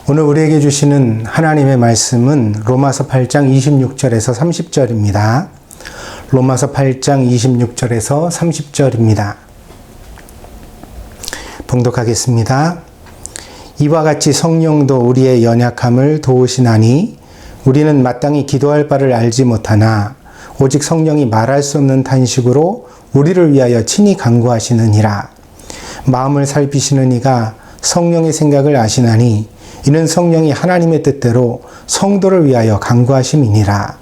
오늘 우리에게 주시는 하나님의 말씀은 로마서 8장 26절에서 30절입니다. 로마서 8장 26절에서 30절입니다. 봉독하겠습니다. 이와 같이 성령도 우리의 연약함을 도우시나니 우리는 마땅히 기도할 바를 알지 못하나 오직 성령이 말할 수 없는 탄식으로 우리를 위하여 친히 간구하시느니라. 마음을 살피시는 이가 성령의 생각을 아시나니 이는 성령이 하나님의 뜻대로 성도를 위하여 간구하심이니라.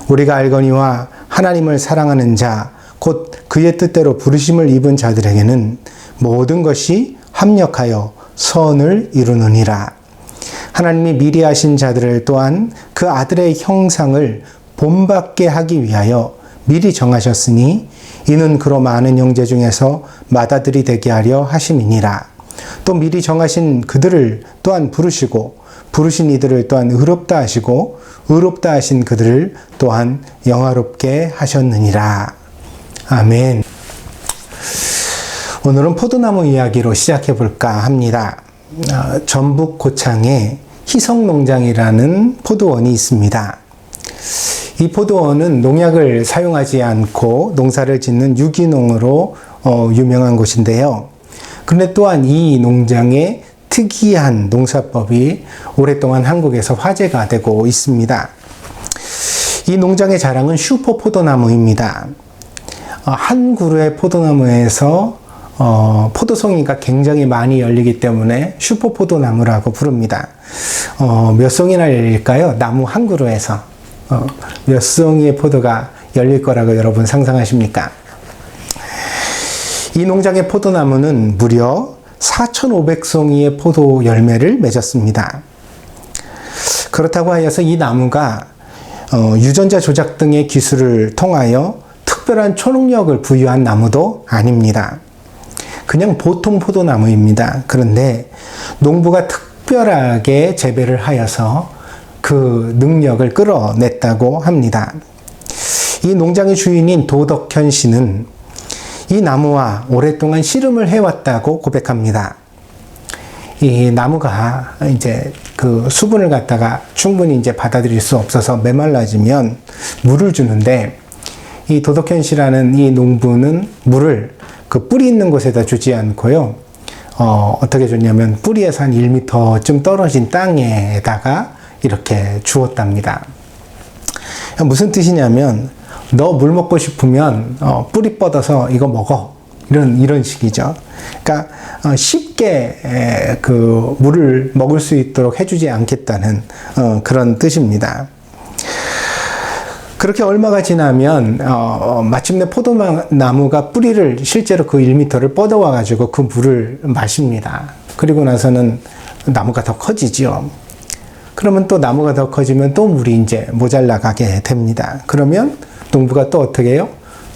우리가 알거니와 하나님을 사랑하는 자, 곧 그의 뜻대로 부르심을 입은 자들에게는 모든 것이 합력하여 선을 이루느니라. 하나님이 미리 하신 자들을 또한 그 아들의 형상을 본받게 하기 위하여 미리 정하셨으니 이는 그로 많은 형제 중에서 맏아들이 되게 하려 하심이니라. 또 미리 정하신 그들을 또한 부르시고 부르신 이들을 또한 의롭다 하시고 의롭다 하신 그들을 또한 영화롭게 하셨느니라. 아멘. 오늘은 포도나무 이야기로 시작해 볼까 합니다. 전북 고창에 희성농장이라는 포도원이 있습니다. 이 포도원은 농약을 사용하지 않고 농사를 짓는 유기농으로 유명한 곳인데요. 그런데 또한 이 농장의 특이한 농사법이 오랫동안 한국에서 화제가 되고 있습니다. 이 농장의 자랑은 슈퍼 포도나무입니다. 한 그루의 포도나무에서 포도송이가 굉장히 많이 열리기 때문에 슈퍼 포도나무라고 부릅니다. 몇 송이나 열릴까요? 나무 한 그루에서 몇 송이의 포도가 열릴 거라고 여러분 상상하십니까? 이 농장의 포도나무는 무려 4,500송이의 포도 열매를 맺었습니다. 그렇다고 하여서 이 나무가 유전자 조작 등의 기술을 통하여 특별한 초능력을 부여한 나무도 아닙니다. 그냥 보통 포도나무입니다. 그런데 농부가 특별하게 재배를 하여서 그 능력을 끌어냈다고 합니다. 이 농장의 주인인 도덕현 씨는 이 나무와 오랫동안 씨름을 해왔다고 고백합니다. 이 나무가 이제 그 수분을 갖다가 충분히 이제 받아들일 수 없어서 메말라지면 물을 주는데 이 도덕현 씨라는 이 농부는 물을 그 뿌리 있는 곳에다 주지 않고요. 어떻게 줬냐면 뿌리에서 한 1m쯤 떨어진 땅에다가 이렇게 주었답니다. 무슨 뜻이냐면 너 물 먹고 싶으면 뿌리 뻗어서 이거 먹어. 이런 식이죠. 그러니까 쉽게 그 물을 먹을 수 있도록 해주지 않겠다는 그런 뜻입니다. 그렇게 얼마가 지나면 마침내 포도나무가 뿌리를 실제로 그 1m를 뻗어와 가지고 그 물을 마십니다. 그리고 나서는 나무가 더 커지죠. 그러면 또 나무가 더 커지면 또 물이 이제 모자라 가게 됩니다. 그러면 농부가 또 어떻게 해요?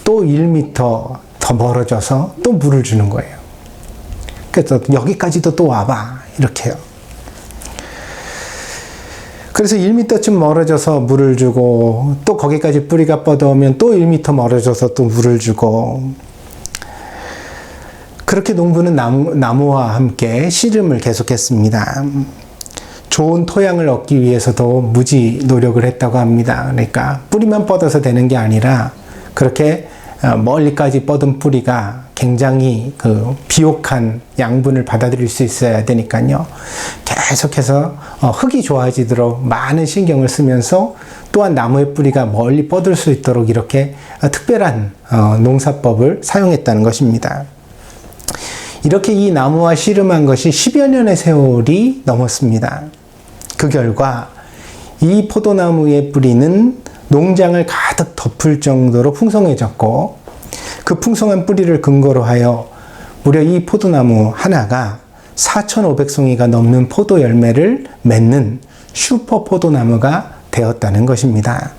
또 1m 더 멀어져서 또 물을 주는 거예요. 그래서 여기까지도 또 와봐. 이렇게요. 그래서 1m쯤 멀어져서 물을 주고 또 거기까지 뿌리가 뻗어오면 또 1m 멀어져서 또 물을 주고 그렇게 농부는 나무와 함께 씨름을 계속했습니다. 좋은 토양을 얻기 위해서도 무지 노력을 했다고 합니다. 그러니까 뿌리만 뻗어서 되는 게 아니라 그렇게 멀리까지 뻗은 뿌리가 굉장히 그 비옥한 양분을 받아들일 수 있어야 되니까요. 계속해서 흙이 좋아지도록 많은 신경을 쓰면서 또한 나무의 뿌리가 멀리 뻗을 수 있도록 이렇게 특별한 농사법을 사용했다는 것입니다. 이렇게 이 나무와 씨름한 것이 10여 년의 세월이 넘었습니다. 그 결과 이 포도나무의 뿌리는 농장을 가득 덮을 정도로 풍성해졌고 그 풍성한 뿌리를 근거로 하여 무려 이 포도나무 하나가 4,500송이가 넘는 포도 열매를 맺는 슈퍼 포도나무가 되었다는 것입니다.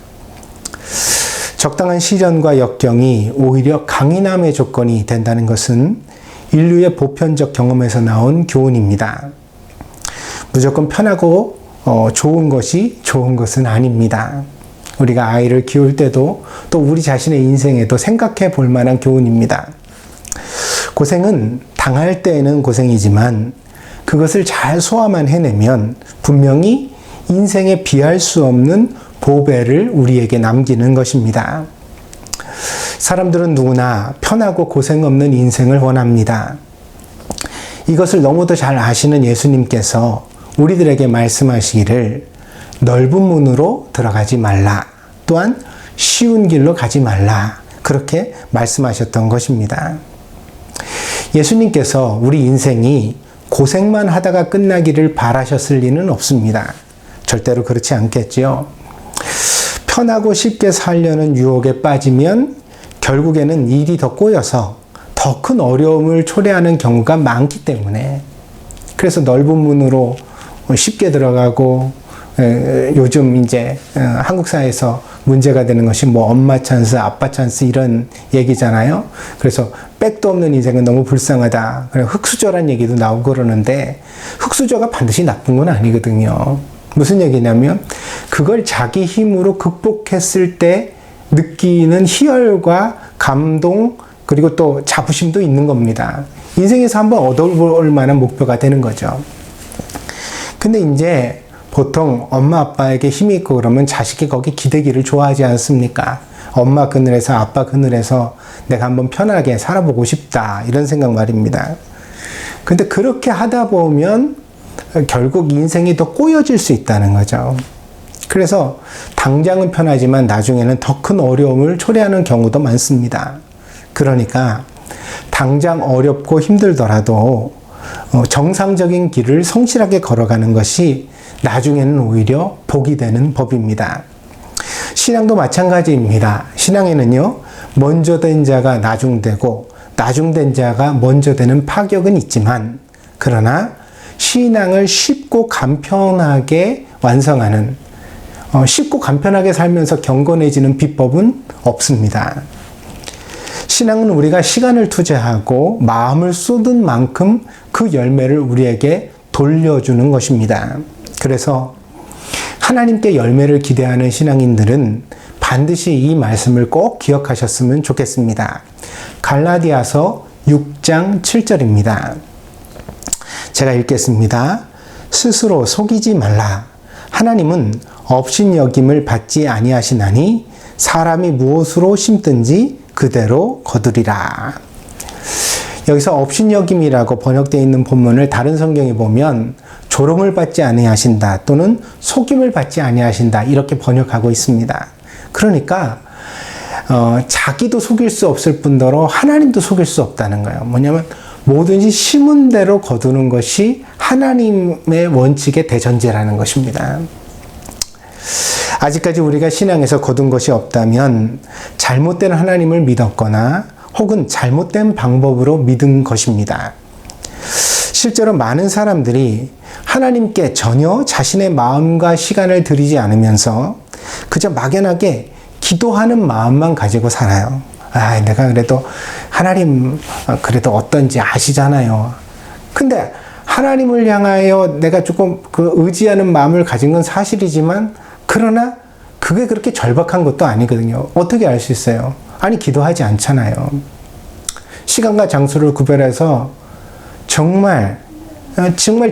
적당한 시련과 역경이 오히려 강인함의 조건이 된다는 것은 인류의 보편적 경험에서 나온 교훈입니다. 무조건 편하고 좋은 것이 좋은 것은 아닙니다. 우리가 아이를 키울 때도 또 우리 자신의 인생에도 생각해 볼 만한 교훈입니다. 고생은 당할 때에는 고생이지만 그것을 잘 소화만 해내면 분명히 인생에 비할 수 없는 보배를 우리에게 남기는 것입니다. 사람들은 누구나 편하고 고생 없는 인생을 원합니다. 이것을 너무도 잘 아시는 예수님께서 우리들에게 말씀하시기를 넓은 문으로 들어가지 말라. 또한 쉬운 길로 가지 말라. 그렇게 말씀하셨던 것입니다. 예수님께서 우리 인생이 고생만 하다가 끝나기를 바라셨을 리는 없습니다. 절대로 그렇지 않겠지요. 편하고 쉽게 살려는 유혹에 빠지면 결국에는 일이 더 꼬여서 더 큰 어려움을 초래하는 경우가 많기 때문에, 그래서 넓은 문으로 쉽게 들어가고, 요즘 이제 한국 사회에서 문제가 되는 것이 뭐 엄마 찬스, 아빠 찬스 이런 얘기잖아요. 그래서 백도 없는 인생은 너무 불쌍하다. 흙수저란 얘기도 나오고 그러는데, 흙수저가 반드시 나쁜 건 아니거든요. 무슨 얘기냐면 그걸 자기 힘으로 극복했을 때 느끼는 희열과 감동, 그리고 또 자부심도 있는 겁니다. 인생에서 한번 얻어볼 만한 목표가 되는 거죠. 근데 이제 보통 엄마 아빠에게 힘이 있고 그러면 자식이 거기 기대기를 좋아하지 않습니까? 엄마 그늘에서 아빠 그늘에서 내가 한번 편하게 살아보고 싶다, 이런 생각 말입니다. 근데 그렇게 하다 보면 결국 인생이 더 꼬여질 수 있다는 거죠. 그래서 당장은 편하지만 나중에는 더 큰 어려움을 초래하는 경우도 많습니다. 그러니까 당장 어렵고 힘들더라도 정상적인 길을 성실하게 걸어가는 것이 나중에는 오히려 복이 되는 법입니다. 신앙도 마찬가지입니다. 신앙에는요, 먼저 된 자가 나중되고 나중된 자가 먼저 되는 파격은 있지만, 그러나 신앙을 쉽고 간편하게 완성하는, 쉽고 간편하게 살면서 경건해지는 비법은 없습니다. 신앙은 우리가 시간을 투자하고 마음을 쏟은 만큼 그 열매를 우리에게 돌려주는 것입니다. 그래서 하나님께 열매를 기대하는 신앙인들은 반드시 이 말씀을 꼭 기억하셨으면 좋겠습니다. 갈라디아서 6장 7절입니다. 제가 읽겠습니다. 스스로 속이지 말라. 하나님은 업신여김을 받지 아니하시나니 사람이 무엇으로 심든지 그대로 거두리라. 여기서 업신여김이라고 번역되어 있는 본문을 다른 성경에 보면 조롱을 받지 아니하신다, 또는 속임을 받지 아니하신다, 이렇게 번역하고 있습니다. 그러니까 자기도 속일 수 없을 뿐더러 하나님도 속일 수 없다는 거예요. 뭐냐면 뭐든지 심은 대로 거두는 것이 하나님의 원칙의 대전제라는 것입니다. 아직까지 우리가 신앙에서 거둔 것이 없다면 잘못된 하나님을 믿었거나 혹은 잘못된 방법으로 믿은 것입니다. 실제로 많은 사람들이 하나님께 전혀 자신의 마음과 시간을 들이지 않으면서 그저 막연하게 기도하는 마음만 가지고 살아요. 내가 그래도 하나님 그래도 어떤지 아시잖아요. 근데 하나님을 향하여 내가 조금 의지하는 마음을 가진 건 사실이지만, 그러나 그게 그렇게 절박한 것도 아니거든요. 어떻게 알 수 있어요? 아니, 기도하지 않잖아요. 시간과 장소를 구별해서 정말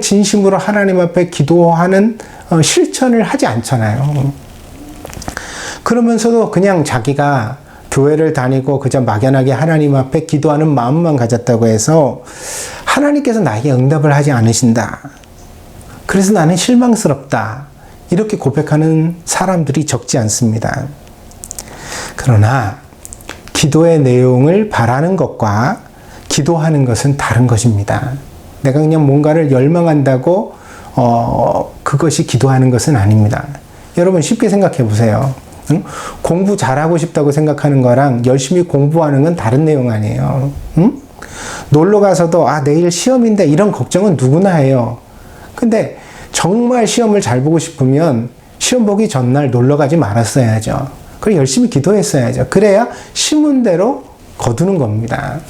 진심으로 하나님 앞에 기도하는 실천을 하지 않잖아요. 그러면서도 그냥 자기가 교회를 다니고 그저 막연하게 하나님 앞에 기도하는 마음만 가졌다고 해서 하나님께서 나에게 응답을 하지 않으신다, 그래서 나는 실망스럽다, 이렇게 고백하는 사람들이 적지 않습니다. 그러나 기도의 내용을 바라는 것과 기도하는 것은 다른 것입니다. 내가 그냥 뭔가를 열망한다고 그것이 기도하는 것은 아닙니다. 여러분 쉽게 생각해 보세요. 응? 공부 잘하고 싶다고 생각하는 거랑 열심히 공부하는 건 다른 내용 아니에요. 응? 놀러 가서도 내일 시험인데 이런 걱정은 누구나 해요. 근데 정말 시험을 잘 보고 싶으면 시험 보기 전날 놀러 가지 말았어야죠. 그리고 열심히 기도했어야죠. 그래야 심은 대로 거두는 겁니다.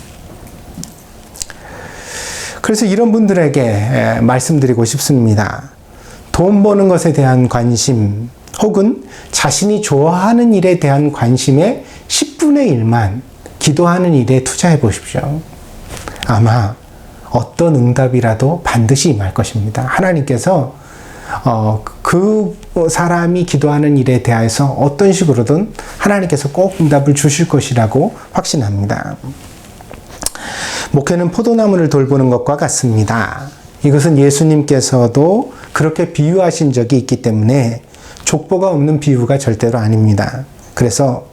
그래서 이런 분들에게 말씀드리고 싶습니다. 돈 버는 것에 대한 관심, 혹은 자신이 좋아하는 일에 대한 관심의 10분의 1만 기도하는 일에 투자해 보십시오. 아마 어떤 응답이라도 반드시 임할 것입니다. 하나님께서 그 사람이 기도하는 일에 대해서 어떤 식으로든 하나님께서 꼭 응답을 주실 것이라고 확신합니다. 목회는 포도나무를 돌보는 것과 같습니다. 이것은 예수님께서도 그렇게 비유하신 적이 있기 때문에 족보가 없는 비유가 절대로 아닙니다. 그래서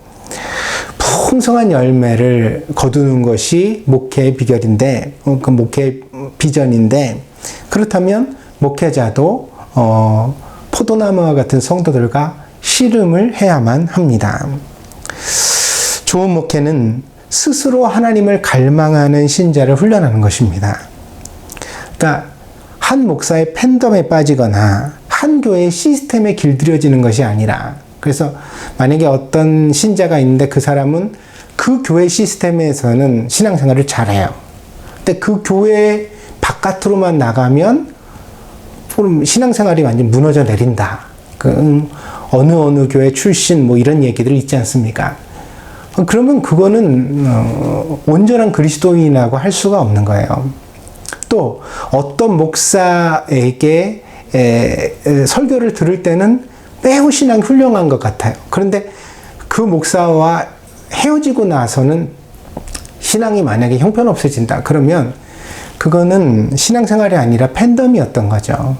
풍성한 열매를 거두는 것이 목회의 비결인데, 그 목회의 비전인데, 그렇다면 목회자도 포도나무와 같은 성도들과 씨름을 해야만 합니다. 좋은 목회는 스스로 하나님을 갈망하는 신자를 훈련하는 것입니다. 그러니까 한 목사의 팬덤에 빠지거나 한 교회의 시스템에 길들여지는 것이 아니라, 그래서 만약에 어떤 신자가 있는데 그 사람은 그 교회 시스템에서는 신앙생활을 잘해요. 근데 그 교회 바깥으로만 나가면 신앙생활이 완전 무너져 내린다. 어느 교회 출신 뭐 이런 얘기들 있지 않습니까? 그러면 그거는 온전한 그리스도인이라고 할 수가 없는 거예요. 또 어떤 목사에게 설교를 들을 때는 매우 신앙이 훌륭한 것 같아요. 그런데 그 목사와 헤어지고 나서는 신앙이 만약에 형편없어진다. 그러면 그거는 신앙생활이 아니라 팬덤이었던 거죠.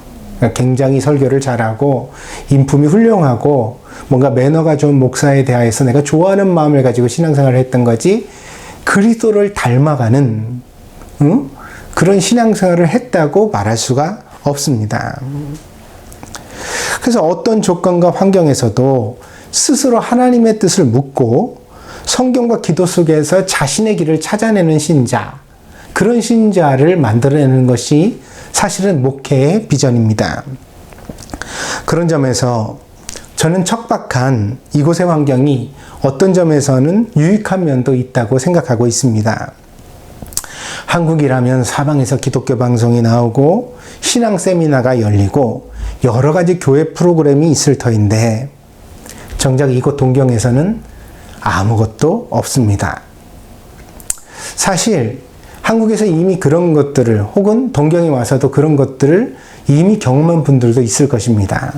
굉장히 설교를 잘하고 인품이 훌륭하고 뭔가 매너가 좋은 목사에 대하여서 내가 좋아하는 마음을 가지고 신앙생활을 했던 거지, 그리스도를 닮아가는 그런 신앙생활을 했다고 말할 수가 없습니다. 그래서 어떤 조건과 환경에서도 스스로 하나님의 뜻을 묻고 성경과 기도 속에서 자신의 길을 찾아내는 신자, 그런 신자를 만들어내는 것이 사실은 목회의 비전입니다. 그런 점에서 저는 척박한 이곳의 환경이 어떤 점에서는 유익한 면도 있다고 생각하고 있습니다. 한국이라면 사방에서 기독교 방송이 나오고 신앙 세미나가 열리고 여러 가지 교회 프로그램이 있을 터인데, 정작 이곳 동경에서는 아무것도 없습니다. 사실 한국에서 이미 그런 것들을, 혹은 동경에 와서도 그런 것들을 이미 경험한 분들도 있을 것입니다.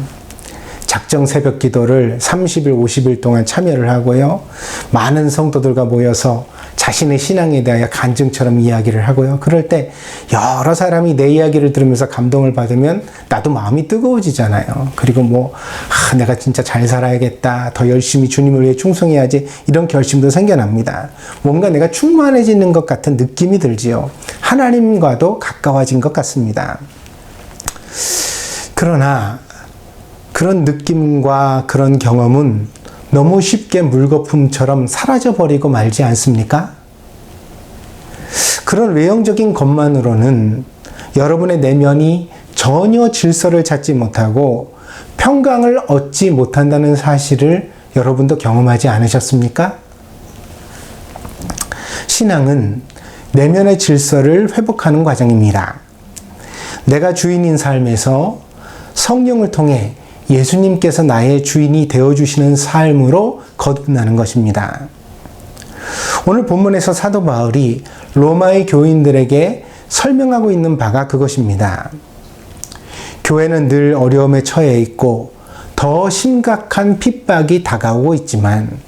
작정 새벽 기도를 30일, 50일 동안 참여를 하고요. 많은 성도들과 모여서 자신의 신앙에 대하여 간증처럼 이야기를 하고요. 그럴 때 여러 사람이 내 이야기를 들으면서 감동을 받으면 나도 마음이 뜨거워지잖아요. 그리고 내가 진짜 잘 살아야겠다, 더 열심히 주님을 위해 충성해야지, 이런 결심도 생겨납니다. 뭔가 내가 충만해지는 것 같은 느낌이 들지요. 하나님과도 가까워진 것 같습니다. 그러나 그런 느낌과 그런 경험은 너무 쉽게 물거품처럼 사라져버리고 말지 않습니까? 그런 외형적인 것만으로는 여러분의 내면이 전혀 질서를 찾지 못하고 평강을 얻지 못한다는 사실을 여러분도 경험하지 않으셨습니까? 신앙은 내면의 질서를 회복하는 과정입니다. 내가 주인인 삶에서 성령을 통해 예수님께서 나의 주인이 되어주시는 삶으로 거듭나는 것입니다. 오늘 본문에서 사도 바울이 로마의 교인들에게 설명하고 있는 바가 그것입니다. 교회는 늘 어려움에 처해 있고 더 심각한 핍박이 다가오고 있지만,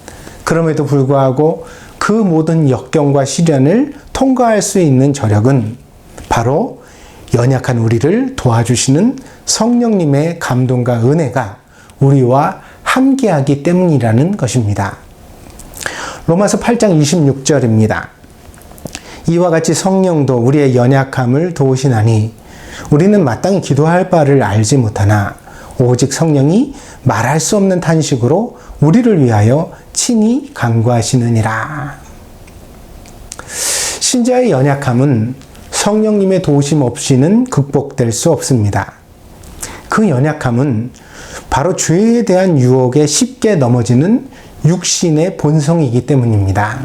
그럼에도 불구하고 그 모든 역경과 시련을 통과할 수 있는 저력은 바로 연약한 우리를 도와주시는 성령님의 감동과 은혜가 우리와 함께하기 때문이라는 것입니다. 로마서 8장 26절입니다. 이와 같이 성령도 우리의 연약함을 도우시나니 우리는 마땅히 기도할 바를 알지 못하나 오직 성령이 말할 수 없는 탄식으로 우리를 위하여 친히 간구하시느니라. 신자의 연약함은 성령님의 도우심 없이는 극복될 수 없습니다. 그 연약함은 바로 죄에 대한 유혹에 쉽게 넘어지는 육신의 본성이기 때문입니다.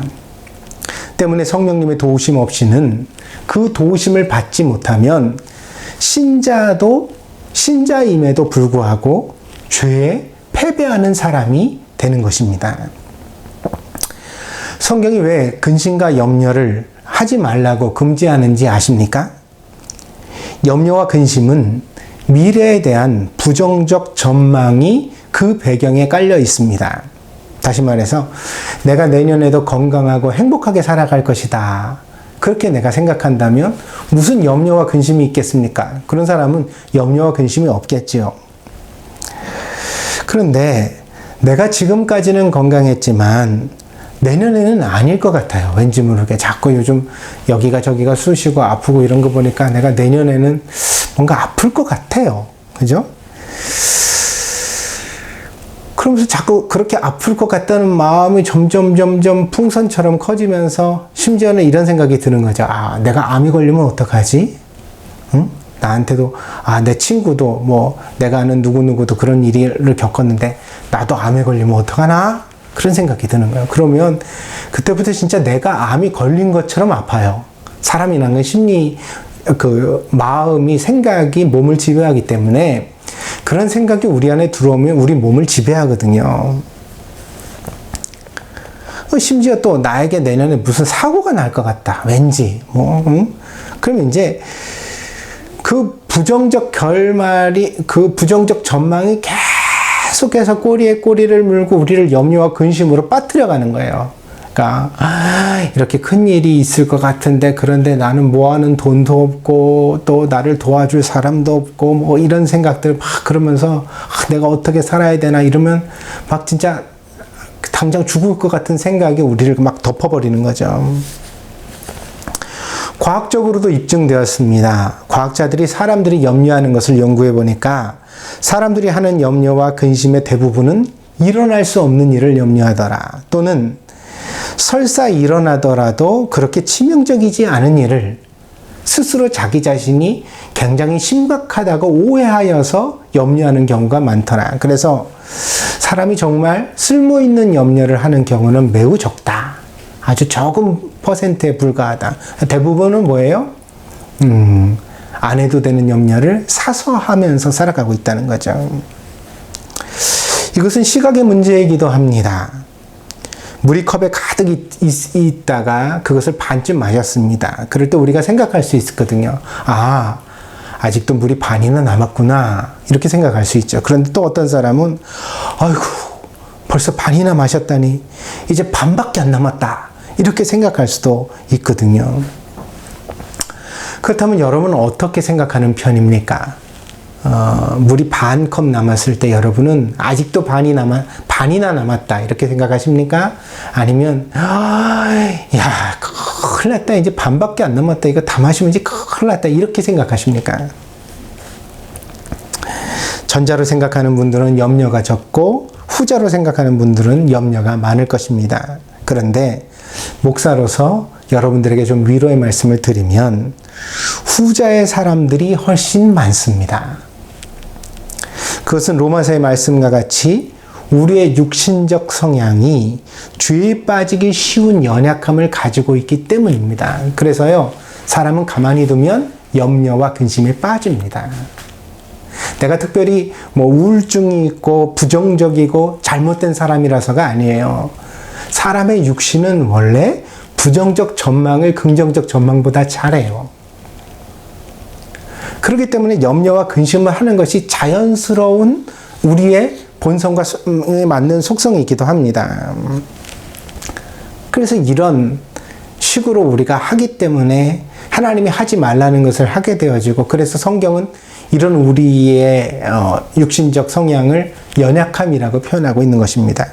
때문에 성령님의 도우심 없이는, 그 도우심을 받지 못하면 신자임에도 불구하고 죄에 패배하는 사람이 되는 것입니다. 성경이 왜 근심과 염려를 하지 말라고 금지하는지 아십니까? 염려와 근심은 미래에 대한 부정적 전망이 그 배경에 깔려 있습니다. 다시 말해서 내가 내년에도 건강하고 행복하게 살아갈 것이다. 그렇게 내가 생각한다면 무슨 염려와 근심이 있겠습니까? 그런 사람은 염려와 근심이 없겠지요. 그런데 내가 지금까지는 건강했지만 내년에는 아닐 것 같아요. 왠지 모르게 자꾸 요즘 여기가 저기가 쑤시고 아프고 이런 거 보니까 내가 내년에는 뭔가 아플 것 같아요. 그죠? 그러면서 자꾸 그렇게 아플 것 같다는 마음이 점점 풍선처럼 커지면서 심지어는 이런 생각이 드는 거죠. 아, 내가 암이 걸리면 어떡하지? 응? 나한테도, 내 친구도 뭐 내가 아는 누구누구도 그런 일을 겪었는데 나도 암에 걸리면 어떡하나? 그런 생각이 드는 거예요. 그러면 그때부터 진짜 내가 암이 걸린 것처럼 아파요. 사람이라는 건 심리, 마음이, 생각이 몸을 지배하기 때문에 그런 생각이 우리 안에 들어오면 우리 몸을 지배하거든요. 심지어 또 나에게 내년에 무슨 사고가 날 것 같다. 왠지. 그러면 이제 그 부정적 그 부정적 전망이 계속해서 꼬리에 꼬리를 물고 우리를 염려와 근심으로 빠뜨려가는 거예요. 그러니까 이렇게 큰 일이 있을 것 같은데 그런데 나는 모아는 돈도 없고 또 나를 도와줄 사람도 없고 뭐 이런 생각들 막 그러면서 내가 어떻게 살아야 되나 이러면 막 진짜 당장 죽을 것 같은 생각이 우리를 막 덮어버리는 거죠. 과학적으로도 입증되었습니다. 과학자들이 사람들이 염려하는 것을 연구해 보니까 사람들이 하는 염려와 근심의 대부분은 일어날 수 없는 일을 염려하더라. 또는 설사 일어나더라도 그렇게 치명적이지 않은 일을 스스로 자기 자신이 굉장히 심각하다고 오해하여서 염려하는 경우가 많더라. 그래서 사람이 정말 쓸모있는 염려를 하는 경우는 매우 적다. 아주 적은 퍼센트에 불과하다. 대부분은 뭐예요? 안 해도 되는 염려를 사서 하면서 살아가고 있다는 거죠. 이것은 시각의 문제이기도 합니다. 물이 컵에 가득 있다가 그것을 반쯤 마셨습니다. 그럴 때 우리가 생각할 수 있거든요. 아직도 물이 반이나 남았구나. 이렇게 생각할 수 있죠. 그런데 또 어떤 사람은 아이고 벌써 반이나 마셨다니 이제 반밖에 안 남았다. 이렇게 생각할 수도 있거든요. 그렇다면 여러분은 어떻게 생각하는 편입니까? 물이 반 컵 남았을 때 여러분은 아직도 반이나 남았다 이렇게 생각하십니까? 아니면 야 큰일 났다 이제 반밖에 안 남았다 이거 다 마시면 이제 큰일 났다 이렇게 생각하십니까? 전자로 생각하는 분들은 염려가 적고 후자로 생각하는 분들은 염려가 많을 것입니다. 그런데 목사로서 여러분들에게 좀 위로의 말씀을 드리면 후자의 사람들이 훨씬 많습니다. 그것은 로마서의 말씀과 같이 우리의 육신적 성향이 죄에 빠지기 쉬운 연약함을 가지고 있기 때문입니다. 그래서요, 사람은 가만히 두면 염려와 근심에 빠집니다. 내가 특별히 우울증이 있고 부정적이고 잘못된 사람이라서가 아니에요. 사람의 육신은 원래 부정적 전망을 긍정적 전망보다 잘해요. 그렇기 때문에 염려와 근심을 하는 것이 자연스러운 우리의 본성과 맞는 속성이기도 합니다. 그래서 이런 식으로 우리가 하기 때문에 하나님이 하지 말라는 것을 하게 되어지고, 그래서 성경은 이런 우리의 육신적 성향을 연약함이라고 표현하고 있는 것입니다.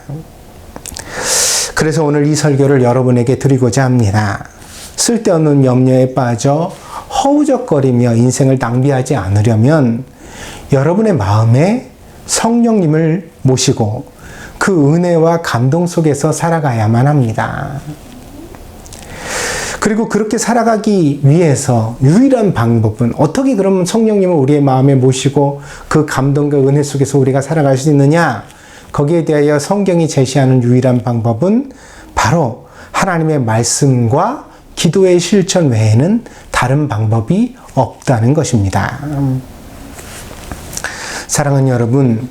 그래서 오늘 이 설교를 여러분에게 드리고자 합니다. 쓸데없는 염려에 빠져 허우적거리며 인생을 낭비하지 않으려면 여러분의 마음에 성령님을 모시고 그 은혜와 감동 속에서 살아가야만 합니다. 그리고 그렇게 살아가기 위해서 유일한 방법은, 어떻게 그러면 성령님을 우리의 마음에 모시고 그 감동과 은혜 속에서 우리가 살아갈 수 있느냐? 거기에 대하여 성경이 제시하는 유일한 방법은 바로 하나님의 말씀과 기도의 실천 외에는 다른 방법이 없다는 것입니다. 사랑하는 여러분,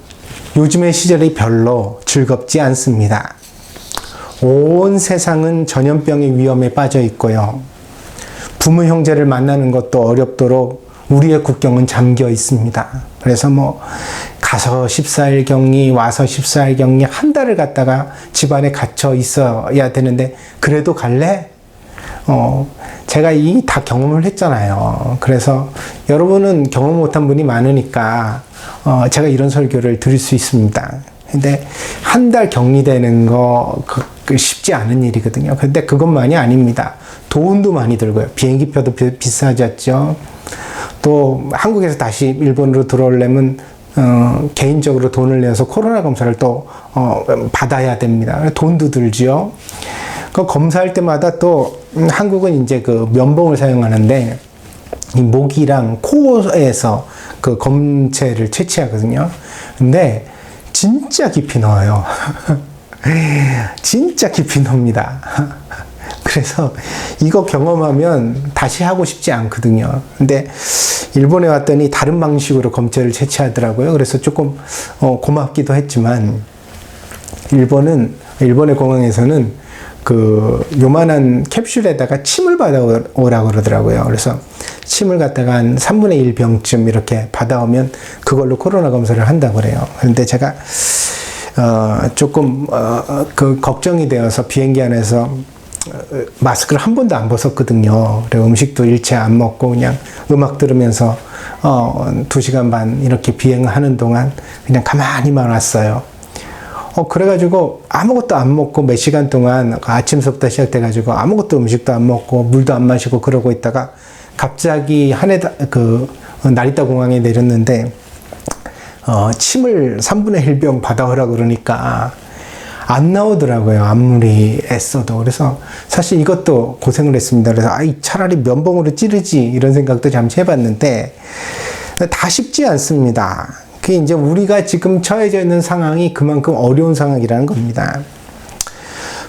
요즘의 시절이 별로 즐겁지 않습니다. 온 세상은 전염병의 위험에 빠져 있고요. 부모 형제를 만나는 것도 어렵도록 우리의 국경은 잠겨 있습니다. 그래서 뭐 가서 14일 격리, 와서 14일 격리, 한 달을 갔다가 집안에 갇혀 있어야 되는데 그래도 갈래? 제가 이 다 경험을 했잖아요. 그래서 여러분은 경험 못한 분이 많으니까 제가 이런 설교를 드릴 수 있습니다. 근데 한 달 격리되는 거 쉽지 않은 일이거든요. 근데 그것만이 아닙니다. 돈도 많이 들고요. 비행기표도 비싸졌죠. 또 한국에서 다시 일본으로 들어오려면 개인적으로 돈을 내서 코로나 검사를 또 받아야 됩니다. 돈도 들죠. 그 검사할 때마다 또 한국은 이제 그 면봉을 사용하는데 이 목이랑 코에서 그 검체를 채취하거든요. 근데 진짜 깊이 넣어요. 진짜 깊이 넣습니다. 그래서 이거 경험하면 다시 하고 싶지 않거든요. 근데 일본에 왔더니 다른 방식으로 검체를 채취하더라고요. 그래서 조금 고맙기도 했지만 일본의 공항에서는 그 요만한 캡슐에다가 침을 받아오라고 그러더라고요. 그래서 침을 갖다가 한 3분의 1 병쯤 이렇게 받아오면 그걸로 코로나 검사를 한다고 그래요. 그런데 제가 조금 그 걱정이 되어서 비행기 안에서 마스크를 한 번도 안 벗었거든요. 그리고 음식도 일체 안 먹고 그냥 음악 들으면서 2시간 반 이렇게 비행하는 동안 그냥 가만히만 왔어요. 그래가지고 아무것도 안 먹고 몇 시간 동안 아침서부터 시작돼가지고 아무것도 음식도 안 먹고 물도 안 마시고 그러고 있다가 갑자기 나리타 공항에 내렸는데 침을 3분의 1병 받아오라고 그러니까 안 나오더라고요. 아무리 애써도. 그래서 사실 이것도 고생을 했습니다. 그래서 차라리 면봉으로 찌르지 이런 생각도 잠시 해봤는데 다 쉽지 않습니다. 그게 이제 우리가 지금 처해져 있는 상황이 그만큼 어려운 상황이라는 겁니다.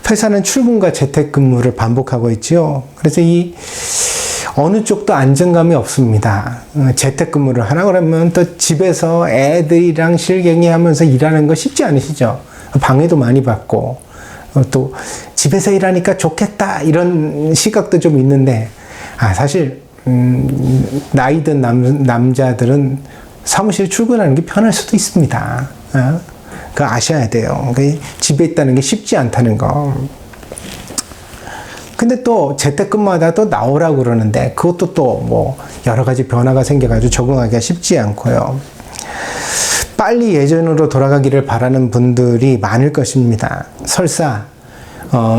회사는 출근과 재택근무를 반복하고 있죠. 그래서 어느 쪽도 안정감이 없습니다. 재택근무를 하라 그러면 또 집에서 애들이랑 실갱이 하면서 일하는 거 쉽지 않으시죠. 방해도 많이 받고 또 집에서 일하니까 좋겠다 이런 시각도 좀 있는데 사실 나이 든 남자들은 사무실에 출근하는 게 편할 수도 있습니다. 그거 아셔야 돼요. 집에 있다는 게 쉽지 않다는 거. 근데 또 재택근무하다 또 나오라고 그러는데 그것도 또 뭐 여러 가지 변화가 생겨가지고 적응하기가 쉽지 않고요. 빨리 예전으로 돌아가기를 바라는 분들이 많을 것입니다. 설사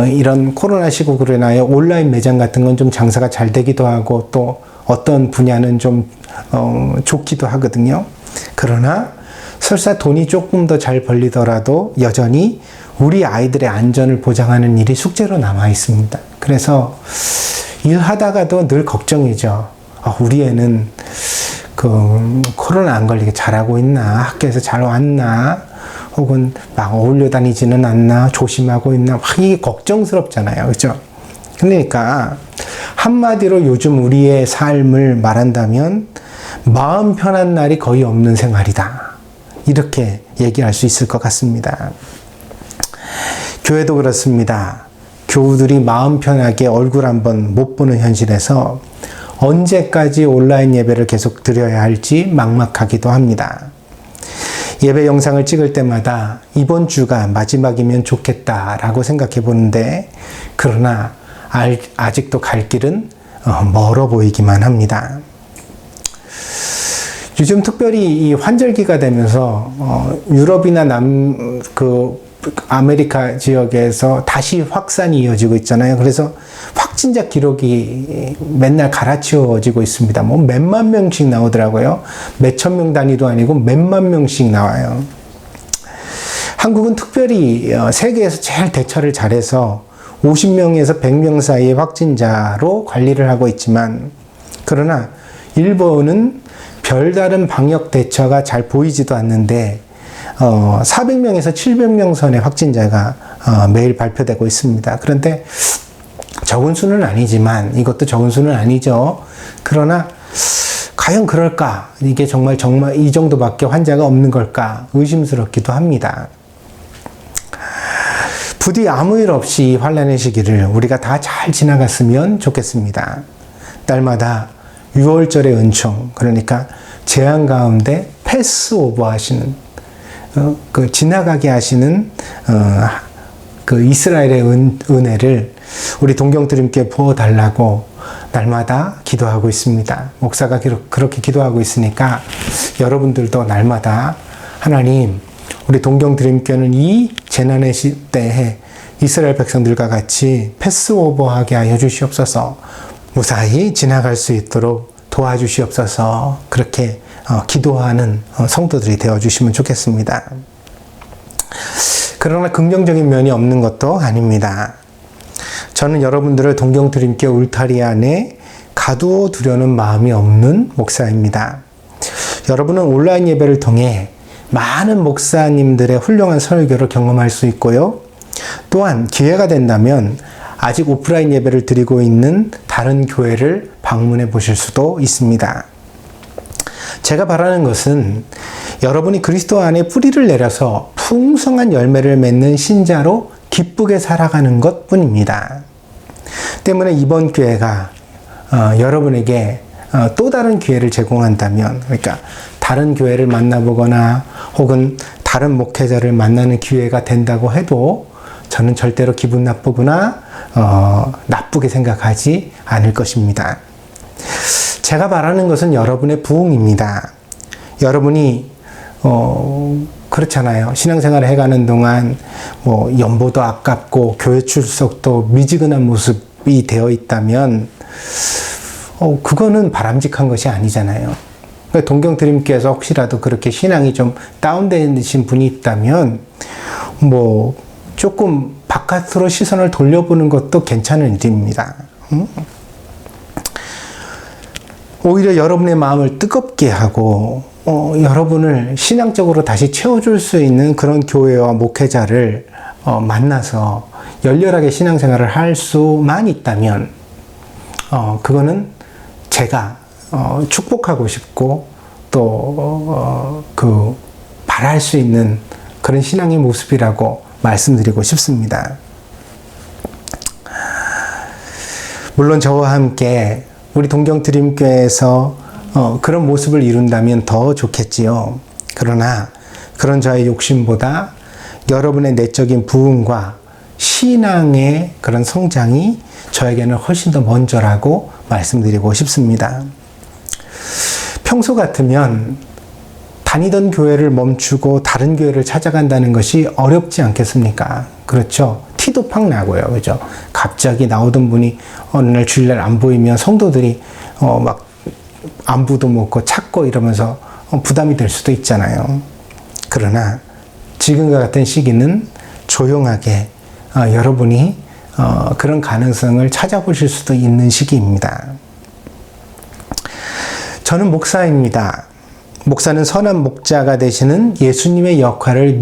이런 코로나 시국으로 인하여 온라인 매장 같은 건 좀 장사가 잘 되기도 하고 또 어떤 분야는 좀 좋기도 하거든요. 그러나 설사 돈이 조금 더 잘 벌리더라도 여전히 우리 아이들의 안전을 보장하는 일이 숙제로 남아 있습니다. 그래서 일하다가도 늘 걱정이죠. 우리 애는 코로나 안 걸리게 잘하고 있나? 학교에서 잘 왔나? 혹은 막 어울려 다니지는 않나? 조심하고 있나? 이게 걱정스럽잖아요. 그죠? 그러니까 한마디로 요즘 우리의 삶을 말한다면 마음 편한 날이 거의 없는 생활이다. 이렇게 얘기할 수 있을 것 같습니다. 교회도 그렇습니다. 교우들이 마음 편하게 얼굴 한번 못 보는 현실에서 언제까지 온라인 예배를 계속 드려야 할지 막막하기도 합니다. 예배 영상을 찍을 때마다 이번 주가 마지막이면 좋겠다라고 생각해 보는데 그러나 아직도 갈 길은 멀어 보이기만 합니다. 요즘 특별히 이 환절기가 되면서 유럽이나 아메리카 지역에서 다시 확산이 이어지고 있잖아요. 그래서 확진자 기록이 맨날 갈아치워지고 있습니다. 뭐 몇만 명씩 나오더라고요. 몇천 명 단위도 아니고 몇만 명씩 나와요. 한국은 특별히 세계에서 제일 대처를 잘해서 50명에서 100명 사이의 확진자로 관리를 하고 있지만 그러나 일본은 별다른 방역 대처가 잘 보이지도 않는데 400명에서 700명 선의 확진자가 매일 발표되고 있습니다. 그런데 적은 수는 아니지만 이것도 적은 수는 아니죠. 그러나 과연 그럴까? 이게 정말 이 정도밖에 환자가 없는 걸까? 의심스럽기도 합니다. 부디 아무 일 없이 환란의 시기를 우리가 다 잘 지나갔으면 좋겠습니다. 날마다 유월절의 은총, 그러니까 재앙 가운데 패스오버 하시는, 그 지나가게 하시는 그 이스라엘의 은혜를 우리 동경드림께 부어달라고 날마다 기도하고 있습니다. 목사가 그렇게 기도하고 있으니까 여러분들도 날마다 하나님, 우리 동경드림교는 이 재난의 시대에 이스라엘 백성들과 같이 패스오버하게 하여 주시옵소서, 무사히 지나갈 수 있도록 도와주시옵소서, 그렇게 기도하는 성도들이 되어주시면 좋겠습니다. 그러나 긍정적인 면이 없는 것도 아닙니다. 저는 여러분들을 동경드림교 울타리 안에 가두어 두려는 마음이 없는 목사입니다. 여러분은 온라인 예배를 통해 많은 목사님들의 훌륭한 설교를 경험할 수 있고요. 또한 기회가 된다면 아직 오프라인 예배를 드리고 있는 다른 교회를 방문해 보실 수도 있습니다. 제가 바라는 것은 여러분이 그리스도 안에 뿌리를 내려서 풍성한 열매를 맺는 신자로 기쁘게 살아가는 것 뿐입니다. 때문에 이번 기회가 여러분에게 또 다른 기회를 제공한다면, 그러니까 다른 교회를 만나보거나 혹은 다른 목회자를 만나는 기회가 된다고 해도 저는 절대로 기분 나쁘거나 나쁘게 생각하지 않을 것입니다. 제가 바라는 것은 여러분의 부흥입니다. 여러분이 그렇잖아요. 신앙생활을 해가는 동안 뭐 연보도 아깝고 교회 출석도 미지근한 모습이 되어 있다면 그거는 바람직한 것이 아니잖아요. 동경드림께서 혹시라도 그렇게 신앙이 좀 다운되신 분이 있다면 뭐 조금 바깥으로 시선을 돌려보는 것도 괜찮은 일입니다. 오히려 여러분의 마음을 뜨겁게 하고 여러분을 신앙적으로 다시 채워줄 수 있는 그런 교회와 목회자를 만나서 열렬하게 신앙생활을 할 수만 있다면 그거는 제가 축복하고 싶고 또 바랄 수 있는 그런 신앙의 모습이라고 말씀드리고 싶습니다. 물론 저와 함께 우리 동경드림교회에서 그런 모습을 이룬다면 더 좋겠지요. 그러나 그런 저의 욕심보다 여러분의 내적인 부흥과 신앙의 그런 성장이 저에게는 훨씬 더 먼저라고 말씀드리고 싶습니다. 평소 같으면 다니던 교회를 멈추고 다른 교회를 찾아간다는 것이 어렵지 않겠습니까? 그렇죠? 티도 팍 나고요. 그죠? 갑자기 나오던 분이 어느 날 주일날 안 보이면 성도들이 막 안부도 묻고 찾고 이러면서 부담이 될 수도 있잖아요. 그러나 지금과 같은 시기는 조용하게 여러분이 그런 가능성을 찾아보실 수도 있는 시기입니다. 저는 목사입니다. 목사는 선한 목자가 되시는 예수님의 역할을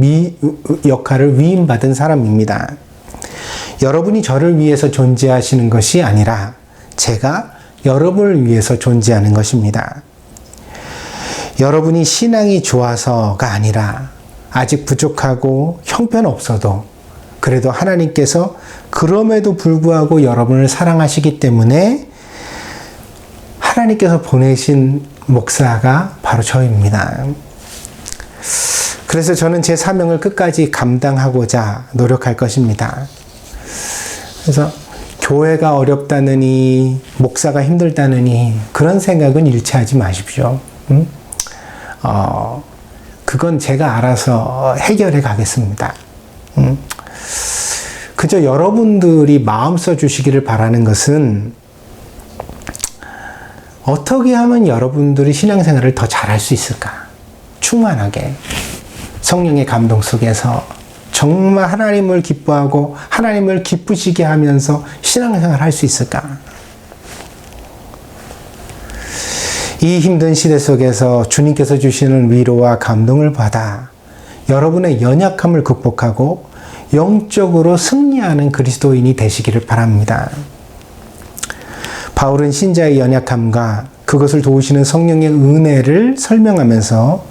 위임받은 사람입니다. 여러분이 저를 위해서 존재하시는 것이 아니라 제가 여러분을 위해서 존재하는 것입니다. 여러분이 신앙이 좋아서가 아니라 아직 부족하고 형편없어도 그래도 하나님께서 그럼에도 불구하고 여러분을 사랑하시기 때문에 하나님께서 보내신 목사가 바로 저입니다. 그래서 저는 제 사명을 끝까지 감당하고자 노력할 것입니다. 그래서 교회가 어렵다느니 목사가 힘들다느니 그런 생각은 일치하지 마십시오. 그건 제가 알아서 해결해 가겠습니다. 그저 여러분들이 마음 써주시기를 바라는 것은 어떻게 하면 여러분들이 신앙생활을 더 잘할 수 있을까? 충만하게 성령의 감동 속에서 정말 하나님을 기뻐하고 하나님을 기쁘시게 하면서 신앙생활을 할 수 있을까? 이 힘든 시대 속에서 주님께서 주시는 위로와 감동을 받아 여러분의 연약함을 극복하고 영적으로 승리하는 그리스도인이 되시기를 바랍니다. 바울은 신자의 연약함과 그것을 도우시는 성령의 은혜를 설명하면서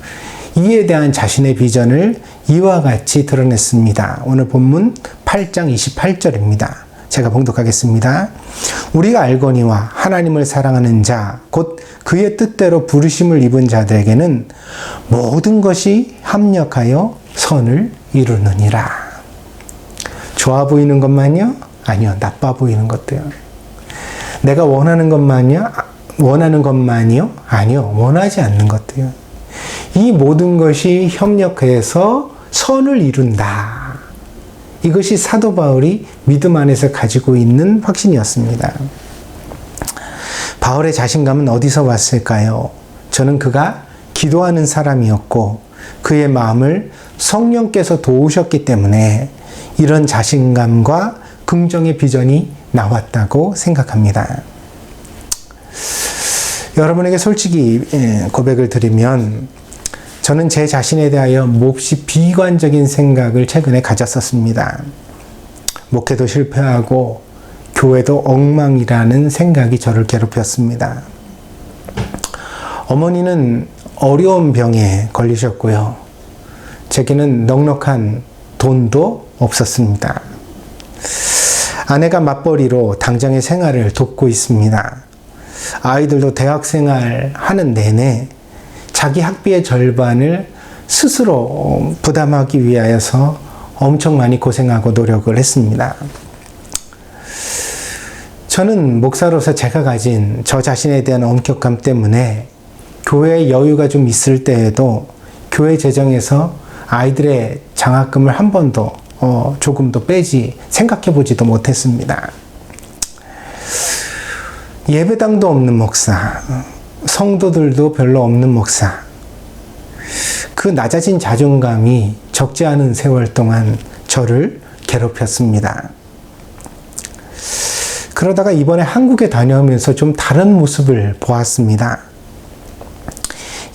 이에 대한 자신의 비전을 이와 같이 드러냈습니다. 오늘 본문 8장 28절입니다. 제가 봉독하겠습니다. 우리가 알거니와 하나님을 사랑하는 자, 곧 그의 뜻대로 부르심을 입은 자들에게는 모든 것이 합력하여 선을 이루느니라. 좋아 보이는 것만요? 아니요. 나빠 보이는 것도요. 내가 원하는 것만요? 원하는 것만이요? 아니요. 원하지 않는 것도요. 이 모든 것이 협력해서 선을 이룬다. 이것이 사도 바울이 믿음 안에서 가지고 있는 확신이었습니다. 바울의 자신감은 어디서 왔을까요? 저는 그가 기도하는 사람이었고 그의 마음을 성령께서 도우셨기 때문에 이런 자신감과 긍정의 비전이 나왔다고 생각합니다. 여러분에게 솔직히 고백을 드리면 저는 제 자신에 대하여 몹시 비관적인 생각을 최근에 가졌었습니다. 목회도 실패하고 교회도 엉망이라는 생각이 저를 괴롭혔습니다. 어머니는 어려운 병에 걸리셨고요. 제게는 넉넉한 돈도 없었습니다. 아내가 맞벌이로 당장의 생활을 돕고 있습니다. 아이들도 대학생활 하는 내내 자기 학비의 절반을 스스로 부담하기 위하여서 엄청 많이 고생하고 노력을 했습니다. 저는 목사로서 제가 가진 저 자신에 대한 엄격함 때문에 교회에 여유가 좀 있을 때에도 교회 재정에서 아이들의 장학금을 한 번도 조금도 빼지 생각해 보지도 못했습니다. 예배당도 없는 목사, 성도들도 별로 없는 목사, 그 낮아진 자존감이 적지 않은 세월 동안 저를 괴롭혔습니다. 그러다가 이번에 한국에 다녀오면서 좀 다른 모습을 보았습니다.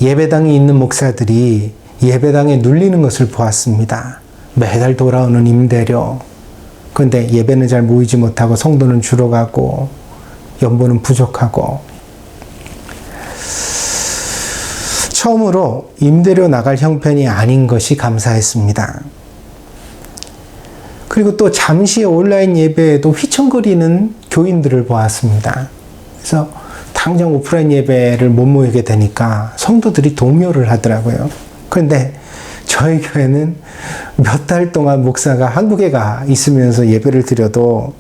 예배당에 있는 목사들이 예배당에 눌리는 것을 보았습니다. 매달 돌아오는 임대료. 그런데 예배는 잘 모이지 못하고 성도는 줄어가고 연보는 부족하고. 처음으로 임대료 나갈 형편이 아닌 것이 감사했습니다. 그리고 또 잠시 온라인 예배에도 휘청거리는 교인들을 보았습니다. 그래서 당장 오프라인 예배를 못 모이게 되니까 성도들이 동요를 하더라고요. 그런데 저희 교회는 몇 달 동안 목사가 한국에 가 있으면서 예배를 드려도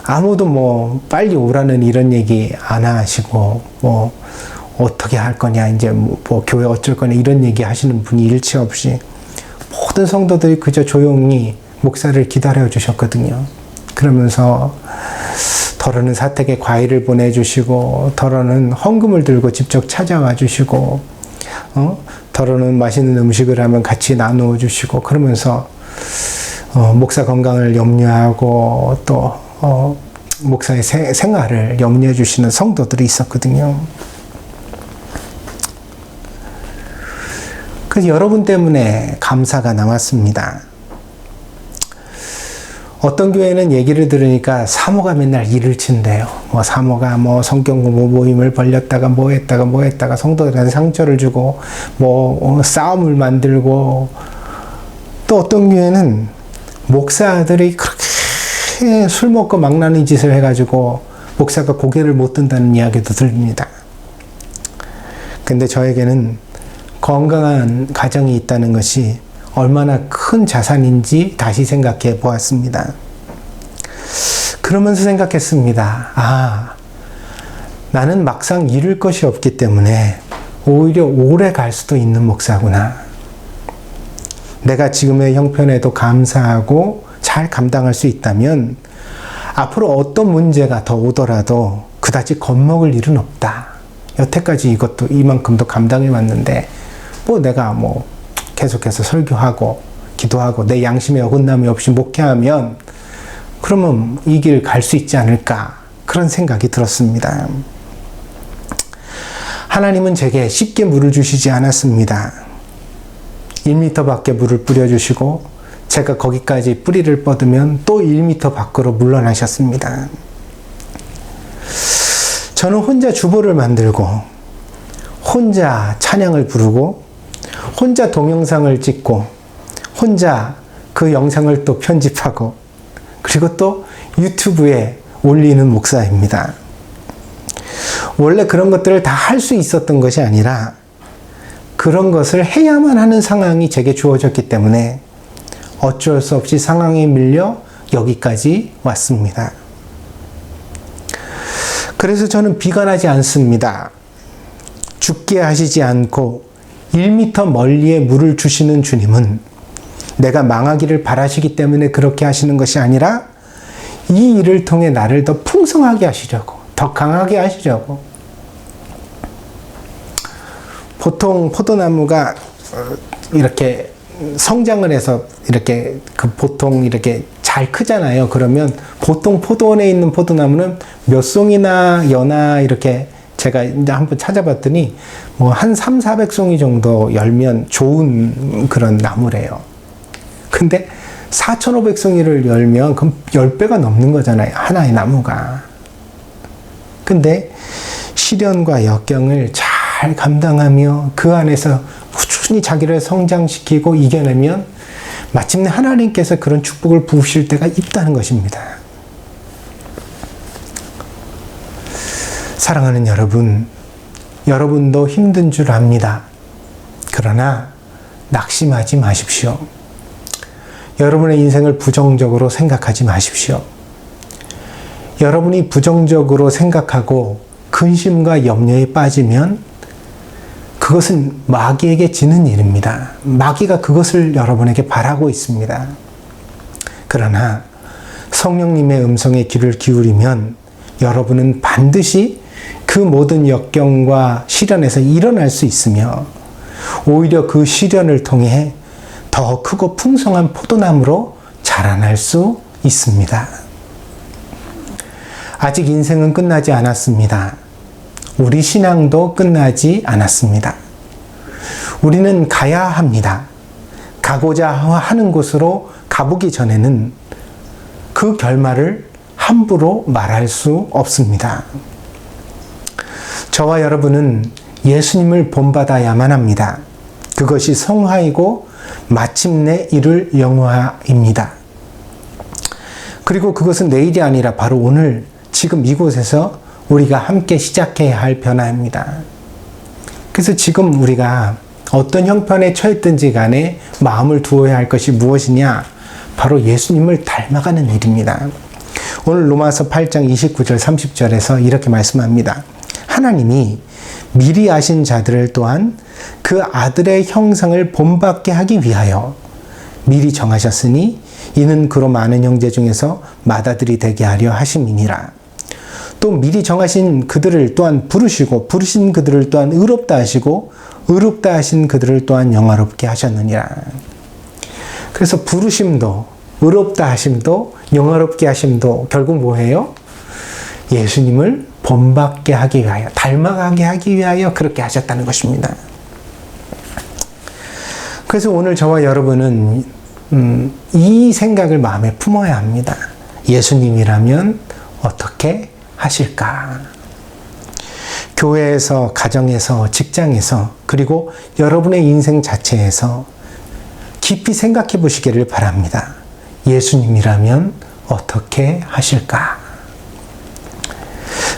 아무도 뭐 빨리 오라는 이런 얘기 안 하시고 뭐 어떻게 할 거냐 이제 뭐 교회 어쩔 거냐 이런 얘기 하시는 분이 일치 없이 모든 성도들이 그저 조용히 목사를 기다려 주셨거든요. 그러면서 더러는 사택에 과일을 보내주시고 더러는 헌금을 들고 직접 찾아와 주시고 더러는 맛있는 음식을 하면 같이 나누어 주시고 그러면서 목사 건강을 염려하고 또 목사의 생활을 염려해 주시는 성도들이 있었거든요. 그래서 여러분 때문에 감사가 나왔습니다. 어떤 교회는 얘기를 들으니까 사모가 맨날 일을 친대요. 뭐 사모가 뭐 성경 공부 모임을 벌렸다가 뭐 했다가 성도들한테 상처를 주고 뭐 싸움을 만들고 또 어떤 교회는 목사들이 그렇게 술 먹고 망나니 짓을 해가지고 목사가 고개를 못 든다는 이야기도 들립니다. 근데 저에게는 건강한 가정이 있다는 것이 얼마나 큰 자산인지 다시 생각해 보았습니다. 그러면서 생각했습니다. 아, 나는 막상 잃을 것이 없기 때문에 오히려 오래 갈 수도 있는 목사구나. 내가 지금의 형편에도 감사하고 잘 감당할 수 있다면 앞으로 어떤 문제가 더 오더라도 그다지 겁먹을 일은 없다. 여태까지 이것도 이만큼도 감당해 왔는데 뭐 내가 뭐 계속해서 설교하고 기도하고 내 양심에 어긋남이 없이 목회하면 그러면 이 길 갈 수 있지 않을까 그런 생각이 들었습니다. 하나님은 제게 쉽게 물을 주시지 않았습니다. 1m 밖에 물을 뿌려주시고 제가 거기까지 뿌리를 뻗으면 또 1m 밖으로 물러나셨습니다. 저는 혼자 주보를 만들고 혼자 찬양을 부르고 혼자 동영상을 찍고 혼자 그 영상을 또 편집하고 그리고 또 유튜브에 올리는 목사입니다. 원래 그런 것들을 다 할 수 있었던 것이 아니라 그런 것을 해야만 하는 상황이 제게 주어졌기 때문에 어쩔 수 없이 상황에 밀려 여기까지 왔습니다. 그래서 저는 비관하지 않습니다. 죽게 하시지 않고 1m 멀리에 물을 주시는 주님은 내가 망하기를 바라시기 때문에 그렇게 하시는 것이 아니라 이 일을 통해 나를 더 풍성하게 하시려고, 더 강하게 하시려고. 보통 포도나무가 이렇게 성장을 해서 이렇게 보통 이렇게 잘 크잖아요. 그러면 보통 포도원에 있는 포도나무는 몇 송이나 여나 이렇게 제가 이제 한번 찾아봤더니 뭐 한 300-400송이 정도 열면 좋은 그런 나무래요. 근데 4,500송이를 열면 그럼 10배가 넘는 거잖아요. 하나의 나무가. 근데 시련과 역경을 잘 감당하며 그 안에서 꾸준히 자기를 성장시키고 이겨내면 마침내 하나님께서 그런 축복을 부으실 때가 있다는 것입니다. 사랑하는 여러분, 여러분도 힘든 줄 압니다. 그러나 낙심하지 마십시오. 여러분의 인생을 부정적으로 생각하지 마십시오. 여러분이 부정적으로 생각하고 근심과 염려에 빠지면 그것은 마귀에게 지는 일입니다. 마귀가 그것을 여러분에게 바라고 있습니다. 그러나 성령님의 음성에 귀를 기울이면 여러분은 반드시 그 모든 역경과 시련에서 일어날 수 있으며 오히려 그 시련을 통해 더 크고 풍성한 포도나무로 자라날 수 있습니다. 아직 인생은 끝나지 않았습니다. 우리 신앙도 끝나지 않았습니다. 우리는 가야 합니다. 가고자 하는 곳으로 가보기 전에는 그 결말을 함부로 말할 수 없습니다. 저와 여러분은 예수님을 본받아야만 합니다. 그것이 성화이고 마침내 이룰 영화입니다. 그리고 그것은 내일이 아니라 바로 오늘 지금 이곳에서 우리가 함께 시작해야 할 변화입니다. 그래서 지금 우리가 어떤 형편에 처했든지 간에 마음을 두어야 할 것이 무엇이냐? 바로 예수님을 닮아가는 일입니다. 오늘 로마서 8장 29절 30절에서 이렇게 말씀합니다. 하나님이 미리 아신 자들을 또한 그 아들의 형상을 본받게 하기 위하여 미리 정하셨으니 이는 그로 많은 형제 중에서 맏아들이 되게 하려 하심이니라. 또 미리 정하신 그들을 또한 부르시고 부르신 그들을 또한 의롭다 하시고 의롭다 하신 그들을 또한 영화롭게 하셨느니라. 그래서 부르심도 의롭다 하심도 영화롭게 하심도 결국 뭐예요? 예수님을 본받게 하기 위하여, 닮아가게 하기 위하여 그렇게 하셨다는 것입니다. 그래서 오늘 저와 여러분은 이 생각을 마음에 품어야 합니다. 예수님이라면 어떻게 하실까? 교회에서, 가정에서, 직장에서, 그리고 여러분의 인생 자체에서 깊이 생각해 보시기를 바랍니다. 예수님이라면 어떻게 하실까?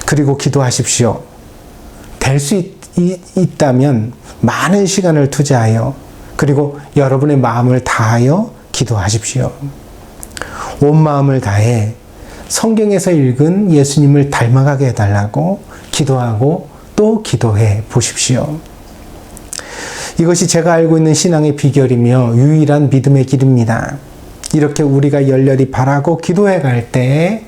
그리고 기도하십시오. 될 수 있다면 많은 시간을 투자하여 그리고 여러분의 마음을 다하여 기도하십시오. 온 마음을 다해 성경에서 읽은 예수님을 닮아가게 해달라고 기도하고 또 기도해 보십시오. 이것이 제가 알고 있는 신앙의 비결이며 유일한 믿음의 길입니다. 이렇게 우리가 열렬히 바라고 기도해 갈 때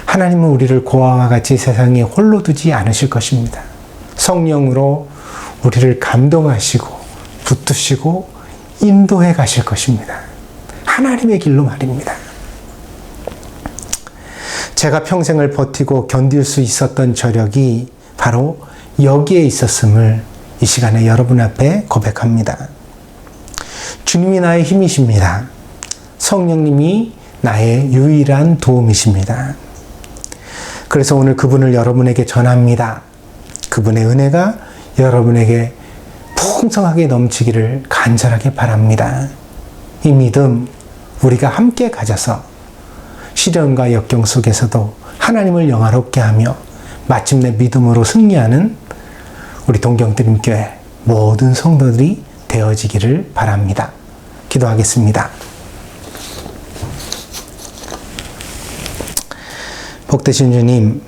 하나님은 우리를 고아와 같이 세상에 홀로 두지 않으실 것입니다. 성령으로 우리를 감동하시고 붙드시고 인도해 가실 것입니다. 하나님의 길로 말입니다. 제가 평생을 버티고 견딜 수 있었던 저력이 바로 여기에 있었음을 이 시간에 여러분 앞에 고백합니다. 주님이 나의 힘이십니다. 성령님이 나의 유일한 도움이십니다. 그래서 오늘 그분을 여러분에게 전합니다. 그분의 은혜가 여러분에게 풍성하게 넘치기를 간절하게 바랍니다. 이 믿음 우리가 함께 가져서 시련과 역경 속에서도 하나님을 영화롭게 하며 마침내 믿음으로 승리하는 우리 동경드림교회 모든 성도들이 되어지기를 바랍니다. 기도하겠습니다. 복되신 주님,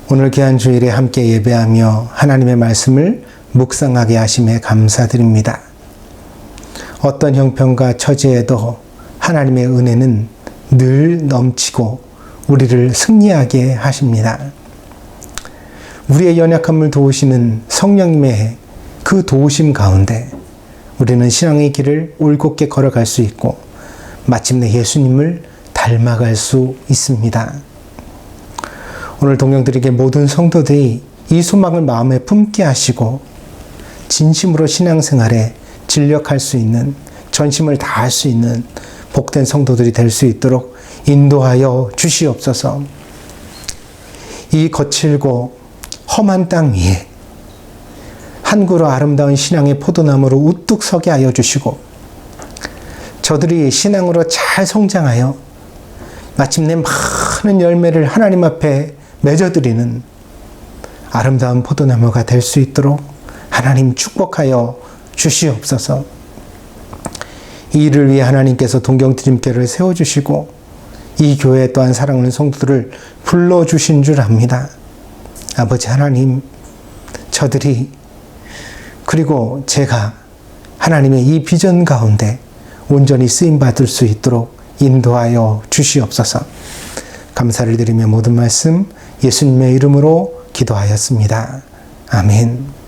오늘 귀한 주일에 함께 예배하며 하나님의 말씀을 묵상하게 하심에 감사드립니다. 어떤 형편과 처지에도 하나님의 은혜는 늘 넘치고 우리를 승리하게 하십니다. 우리의 연약함을 도우시는 성령님의 그 도우심 가운데 우리는 신앙의 길을 올곧게 걸어갈 수 있고 마침내 예수님을 닮아갈 수 있습니다. 오늘 동경들에게 모든 성도들이 이 소망을 마음에 품게 하시고 진심으로 신앙생활에 진력할 수 있는, 전심을 다할 수 있는 복된 성도들이 될 수 있도록 인도하여 주시옵소서. 이 거칠고 험한 땅 위에 한 그루 아름다운 신앙의 포도나무로 우뚝 서게 하여 주시고 저들이 신앙으로 잘 성장하여 마침내 많은 열매를 하나님 앞에 맺어드리는 아름다운 포도나무가 될 수 있도록 하나님 축복하여 주시옵소서. 이 일을 위해 하나님께서 동경드림교회를 세워주시고 이 교회 또한 사랑하는 성도들을 불러주신 줄 압니다. 아버지 하나님, 저들이 그리고 제가 하나님의 이 비전 가운데 온전히 쓰임받을 수 있도록 인도하여 주시옵소서. 감사를 드리며 모든 말씀 예수님의 이름으로 기도하였습니다. 아멘.